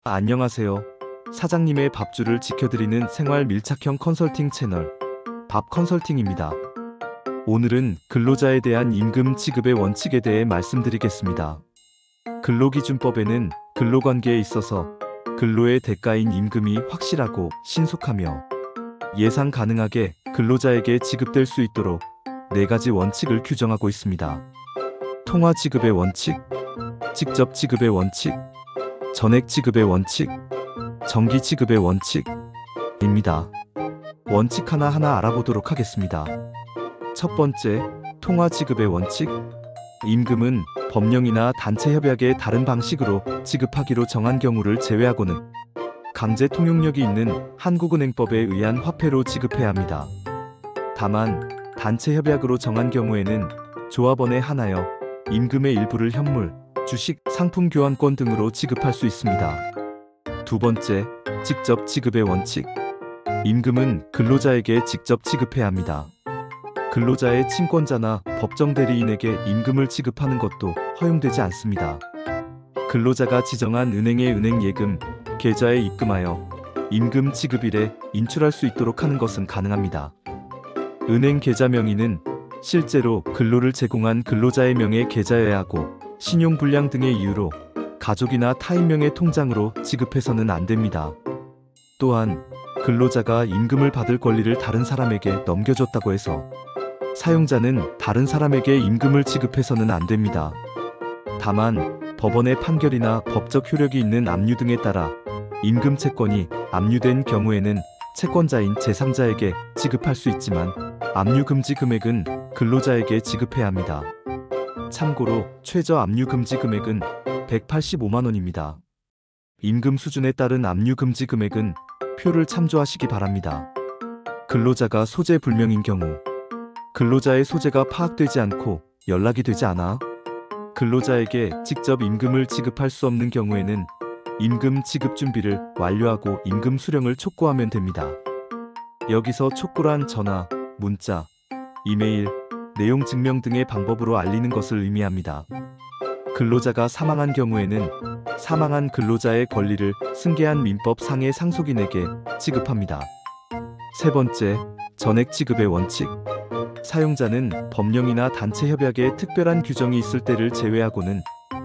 안녕하세요. 사장님의 밥줄을 지켜드리는 생활 밀착형 컨설팅 채널 밥 컨설팅입니다. 오늘은 근로자에 대한 임금 지급의 원칙에 대해 말씀드리겠습니다. 근로기준법에는 근로관계에 있어서 근로의 대가인 임금이 확실하고 신속하며 예상 가능하게 근로자에게 지급될 수 있도록 4가지 원칙을 규정하고 있습니다. 통화 지급의 원칙, 직접 지급의 원칙, 전액 지급의 원칙, 정기 지급의 원칙입니다. 원칙 하나하나 알아보도록 하겠습니다. 첫 번째, 통화 지급의 원칙. 임금은 법령이나 단체 협약의 다른 방식으로 지급하기로 정한 경우를 제외하고는 강제 통용력이 있는 한국은행법에 의한 화폐로 지급해야 합니다. 다만 단체 협약으로 정한 경우에는 조합원에 한하여 임금의 일부를 현물, 주식, 상품 교환권 등으로 지급할 수 있습니다. 두 번째, 직접 지급의 원칙. 임금은 근로자에게 직접 지급해야 합니다. 근로자의 친권자나 법정 대리인에게 임금을 지급하는 것도 허용되지 않습니다. 근로자가 지정한 은행의 은행예금, 계좌에 입금하여 임금 지급일에 인출할 수 있도록 하는 것은 가능합니다. 은행 계좌 명의는 실제로 근로를 제공한 근로자의 명의 계좌여야 하고 신용불량 등의 이유로 가족이나 타인명의 통장으로 지급해서는 안 됩니다. 또한 근로자가 임금을 받을 권리를 다른 사람에게 넘겨줬다고 해서 사용자는 다른 사람에게 임금을 지급해서는 안 됩니다. 다만 법원의 판결이나 법적 효력이 있는 압류 등에 따라 임금 채권이 압류된 경우에는 채권자인 제3자에게 지급할 수 있지만 압류 금지 금액은 근로자에게 지급해야 합니다. 참고로 최저 압류 금지 금액은 185만 원입니다. 임금 수준에 따른 압류 금지 금액은 표를 참조하시기 바랍니다. 근로자가 소재 불명인 경우, 근로자의 소재가 파악되지 않고 연락이 되지 않아 근로자에게 직접 임금을 지급할 수 없는 경우에는 임금 지급 준비를 완료하고 임금 수령을 촉구하면 됩니다. 여기서 촉구란 전화, 문자, 이메일, 내용 증명 등의 방법으로 알리는 것을 의미합니다. 근로자가 사망한 경우에는 사망한 근로자의 권리를 승계한 민법상의 상속인에게 지급합니다. 세 번째, 전액 지급의 원칙. 사용자는 법령이나 단체 협약에 특별한 규정이 있을 때를 제외하고는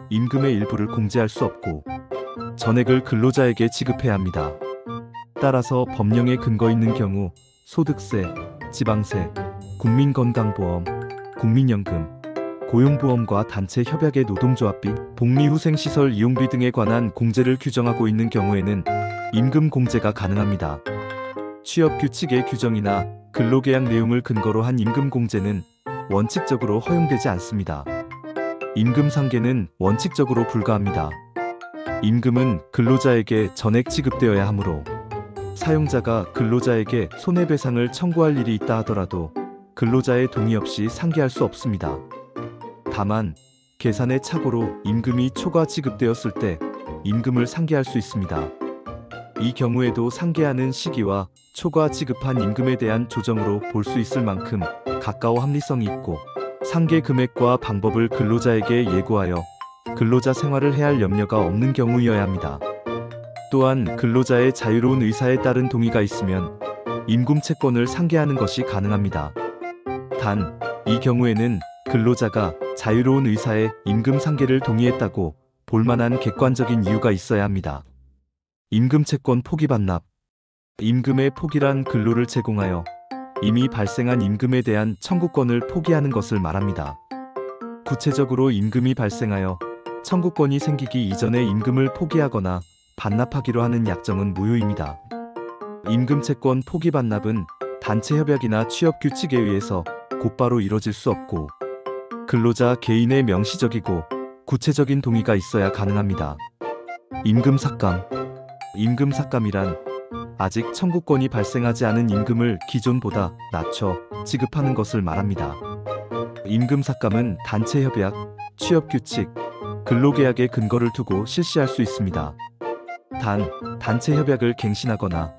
임금의 일부를 공제할 수 없고 전액을 근로자에게 지급해야 합니다. 따라서 법령에 근거 있는 경우 소득세, 지방세, 국민건강보험, 국민연금, 고용보험과 단체 협약의 노동조합비, 복리후생시설 이용비 등에 관한 공제를 규정하고 있는 경우에는 임금 공제가 가능합니다. 취업규칙의 규정이나 근로계약 내용을 근거로 한 임금 공제는 원칙적으로 허용되지 않습니다. 임금 상계는 원칙적으로 불가합니다. 임금은 근로자에게 전액 지급되어야 하므로 사용자가 근로자에게 손해배상을 청구할 일이 있다 하더라도 근로자의 동의 없이 상계할 수 없습니다. 다만 계산의 착오로 임금이 초과 지급되었을 때 임금을 상계할 수 있습니다. 이 경우에도 상계하는 시기와 초과 지급한 임금에 대한 조정으로 볼 수 있을 만큼 가까워 합리성이 있고 상계 금액과 방법을 근로자에게 예고하여 근로자 생활을 해할 염려가 없는 경우여야 합니다. 또한 근로자의 자유로운 의사에 따른 동의가 있으면 임금 채권을 상계하는 것이 가능합니다. 단, 이 경우에는 근로자가 자유로운 의사에 임금 상계를 동의했다고 볼만한 객관적인 이유가 있어야 합니다. 임금 채권 포기 반납. 임금의 포기란 근로를 제공하여 이미 발생한 임금에 대한 청구권을 포기하는 것을 말합니다. 구체적으로 임금이 발생하여 청구권이 생기기 이전에 임금을 포기하거나 반납하기로 하는 약정은 무효입니다. 임금 채권 포기 반납은 단체 협약이나 취업 규칙에 의해서 곧바로 이뤄질 수 없고 근로자 개인의 명시적이고 구체적인 동의가 있어야 가능합니다. 임금 삭감. 임금 삭감이란 아직 청구권이 발생하지 않은 임금을 기존보다 낮춰 지급하는 것을 말합니다. 임금 삭감은 단체 협약, 취업 규칙, 근로계약의 근거를 두고 실시할 수 있습니다. 단, 단체 협약을 갱신하거나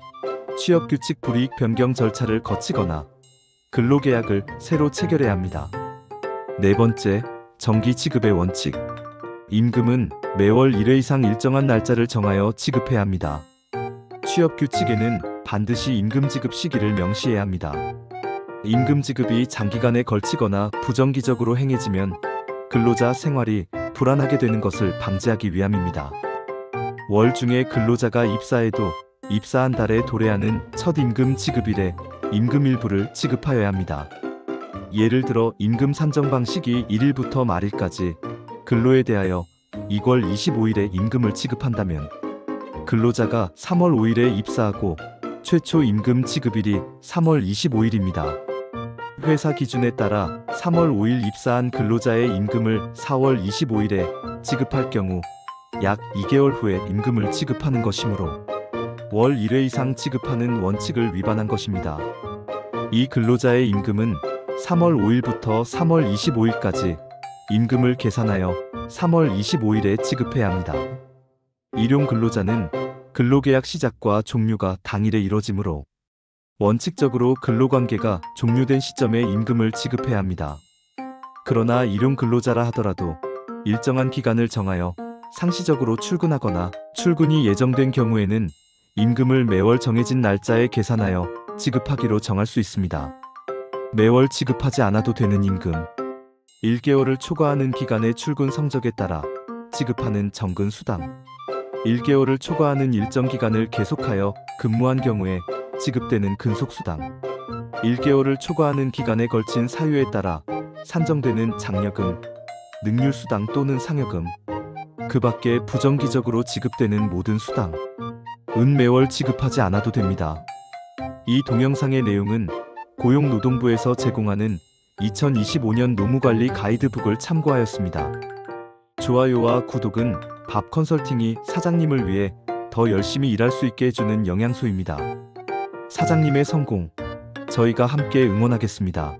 취업 규칙 불이익 변경 절차를 거치거나 근로계약을 새로 체결해야 합니다. 네 번째, 정기 지급의 원칙. 임금은 매월 1회 이상 일정한 날짜를 정하여 지급해야 합니다. 취업 규칙에는 반드시 임금 지급 시기를 명시해야 합니다. 임금 지급이 장기간에 걸치거나 부정기적으로 행해지면 근로자 생활이 불안하게 되는 것을 방지하기 위함입니다. 월 중에 근로자가 입사해도 입사한 달에 도래하는 첫 임금 지급일에 임금 일부를 지급하여야 합니다. 예를 들어 임금 산정 방식이 1일부터 말일까지 근로에 대하여 2월 25일에 임금을 지급한다면 근로자가 3월 5일에 입사하고 최초 임금 지급일이 3월 25일입니다. 회사 기준에 따라 3월 5일 입사한 근로자의 임금을 4월 25일에 지급할 경우 약 2개월 후에 임금을 지급하는 것이므로 월 1회 이상 지급하는 원칙을 위반한 것입니다. 이 근로자의 임금은 3월 5일부터 3월 25일까지 임금을 계산하여 3월 25일에 지급해야 합니다. 일용 근로자는 근로계약 시작과 종료가 당일에 이뤄지므로 원칙적으로 근로관계가 종료된 시점에 임금을 지급해야 합니다. 그러나 일용 근로자라 하더라도 일정한 기간을 정하여 상시적으로 출근하거나 출근이 예정된 경우에는 임금을 매월 정해진 날짜에 계산하여 지급하기로 정할 수 있습니다. 매월 지급하지 않아도 되는 임금 1개월을 초과하는 기간의 출근 성적에 따라 지급하는 정근 수당 1개월을 초과하는 일정 기간을 계속하여 근무한 경우에 지급되는 근속수당 1개월을 초과하는 기간에 걸친 사유에 따라 산정되는 장려금, 능률수당 또는 상여금 그 밖에 부정기적으로 지급되는 모든 수당 은 매월 지급하지 않아도 됩니다. 이 동영상의 내용은 고용노동부에서 제공하는 2025년 노무관리 가이드북을 참고하였습니다. 좋아요와 구독은 밥 컨설팅이 사장님을 위해 더 열심히 일할 수 있게 해주는 영양소입니다. 사장님의 성공, 저희가 함께 응원하겠습니다.